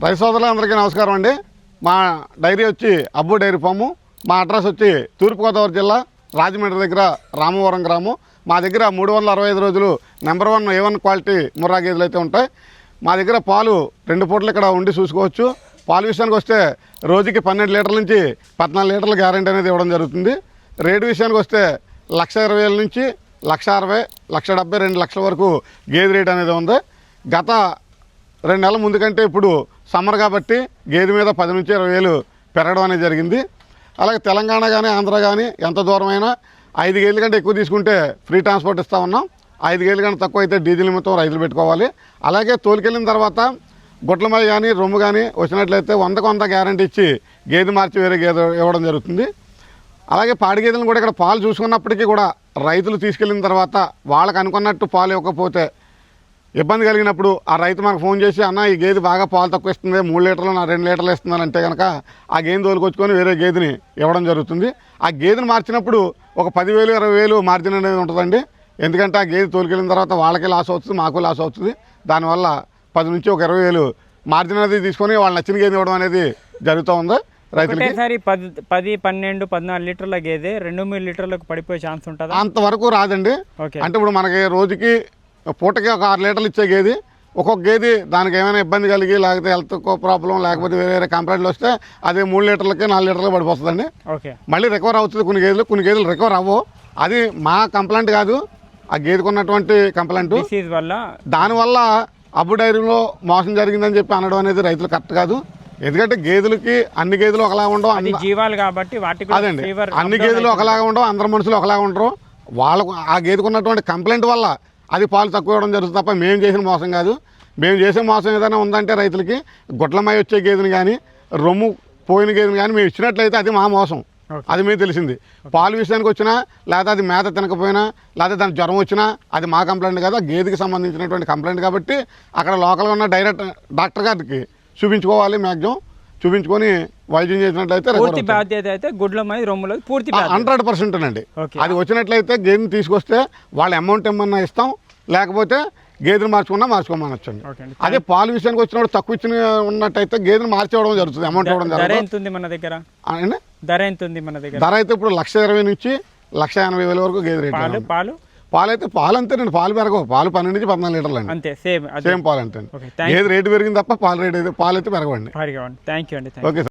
రైతు సోదరులందరికీ నమస్కారం అండి. మా డైరీ వచ్చి అబ్బు డైరీ ఫాము. మా అడ్రస్ వచ్చి తూర్పుగోదావరి జిల్లా రాజమండ్రి దగ్గర రామవరం గ్రామం. మా దగ్గర 365 రోజులు నెంబర్ 1 A1 క్వాలిటీ ముర్రా గేదెలు అయితే ఉంటాయి. మా దగ్గర పాలు 2 పూటలు ఇక్కడ ఉండి చూసుకోవచ్చు. పాలు విషయానికి వస్తే రోజుకి 12 లీటర్ల నుంచి 14 లీటర్ల గ్యారెంటీ అనేది ఇవ్వడం జరుగుతుంది. రేటు విషయానికి వస్తే 1,20,000 నుంచి 1,60,000, 1,70,000, 2 లక్షల వరకు గేదె రేట్ అనేది ఉంది. గత 2 నెలల ముందు కంటే ఇప్పుడు సమ్మర్ కాబట్టి గేదె మీద 10 నుంచి 20,000 పెరగడం అనేది జరిగింది. అలాగే తెలంగాణ కానీ ఆంధ్ర కానీ ఎంత దూరమైనా 5 గేదెల కంటే ఎక్కువ తీసుకుంటే ఫ్రీ ట్రాన్స్పోర్ట్ ఇస్తా ఉన్నాం. 5 గేదెల కంటే తక్కువ అయితే డీజిల్ నిమిత్తం రైతులు పెట్టుకోవాలి. అలాగే తోలుకెళ్ళిన తర్వాత గుట్లమై కానీ రొమ్ము కానీ వచ్చినట్లయితే 100కు 100 గ్యారంటీ ఇచ్చి గేదె మార్చి వేరే గేదె ఇవ్వడం జరుగుతుంది. అలాగే పాడి గేదెలను కూడా ఇక్కడ పాలు చూసుకున్నప్పటికీ కూడా రైతులు తీసుకెళ్ళిన తర్వాత వాళ్ళకు అనుకున్నట్టు పాలు ఇవ్వకపోతే ఇబ్బంది కలిగినప్పుడు ఆ రైతు మనకు ఫోన్ చేసి అన్న ఈ గేదె బాగా పాలు తక్కువ ఇస్తుంది, 3 లీటర్లు నా 2 లీటర్లు ఇస్తున్నానంటే కనుక ఆ గేదెని తోలుకొచ్చుకొని వేరే గేదెని ఇవ్వడం జరుగుతుంది. ఆ గేదెని మార్చినప్పుడు ఒక 10,000, 20,000 మార్జిన్ అనేది ఉంటుందండి. ఎందుకంటే ఆ గేదె తోలుకెళ్ళిన తర్వాత వాళ్ళకి లాస్ అవుతుంది, మాకు లాస్ అవుతుంది. దానివల్ల 10 నుంచి ఒక 20,000 మార్జిన్ అనేది తీసుకొని వాళ్ళు నచ్చిన గేదె ఇవ్వడం అనేది జరుగుతూ ఉంది. రైతులకి 10, 12, 14 లీటర్ల గేదె 2-3 లీటర్లకు పడిపోయే ఛాన్స్ ఉంటుంది. అంతవరకు రాదండి. అంటే ఇప్పుడు మనకి రోజుకి పూటకి ఒక 6 లీటర్లు ఇచ్చే గేది, ఒక్కొక్క గేది దానికి ఏమైనా ఇబ్బంది కలిగి లేకపోతే హెల్త్ ప్రాబ్లం లేకపోతే వేరే కంప్లైంట్లు వస్తే అది 3 లీటర్లకి 4 లీటర్లకి పడిపోతుందండి. మళ్ళీ రికవర్ అవుతుంది. కొన్ని గేదెలు రికవర్ అవ్వవు. అది మా కంప్లైంట్ కాదు, ఆ గేదెకు ఉన్నటువంటి కంప్లైంట్ వల్ల. దానివల్ల అబ్బు డైరీలో మోసం జరిగిందని చెప్పి అనడం అనేది రైతులు కరెక్ట్ కాదు. ఎందుకంటే గేదెలకి అన్ని గేదెలు ఒకలా ఉండవు, జీవాలు కాబట్టి అదండి. అన్ని గేదెలు ఒకలాగా ఉండవు, అందరు మనుషులు ఒకలాగా ఉండరు. వాళ్ళకు ఆ గేదెకు ఉన్నటువంటి కంప్లైంట్ వల్ల అది పాలు తక్కువ ఇవ్వడం జరుగుతుంది తప్ప మేము చేసిన మోసం కాదు. మేము చేసే మోసం ఏదైనా ఉందంటే రైతులకి గుట్లమై వచ్చే గేదెని కానీ రొమ్ము పోయిన గేదెని కానీ మేము ఇచ్చినట్లయితే అది మా మోసం. అది మీకు తెలిసింది. పాలు విషయానికి వచ్చినా లేదా అది మేత తినకపోయినా లేదా దానికి జ్వరం వచ్చినా అది మా కంప్లైంట్ కాదు, గేదెకి సంబంధించినటువంటి కంప్లైంట్ కాబట్టి అక్కడ లోకల్గా ఉన్న డైరెక్ట్ డాక్టర్ గారికి చూపించుకోవాలి. మ్యాక్సిమం చూపించుకొని వైద్యం చేసినట్లయితే 100% అండి. అది వచ్చినట్లయితే గేదెని తీసుకొస్తే వాళ్ళ అమౌంట్ ఏమన్నా ఇస్తాం, లేకపోతే గేదెని మార్చుకోమనొచ్చండి. అదే పాలు విషయానికి వచ్చినప్పుడు తక్కువ ఇచ్చిన ఉన్నట్టయితే గేదెని మార్చేవడం జరుగుతుంది, అమౌంట్ ఇవ్వడం జరుగుతుంది. మన దగ్గర ధర అయితే ఇప్పుడు 1,20,000 నుంచి 1,80,000 వరకు గేదె రేట్. పాలు అంతే నేను పాలు పెరగవు. పాలు 12 నుంచి 14 లీటర్లు అండి, సేమ్ పాలు అంతే. గేదె రేటు పెరిగింది తప్ప పాలు అయితే పెరగవండి. థ్యాంక్ యూ అండి. Okay sir.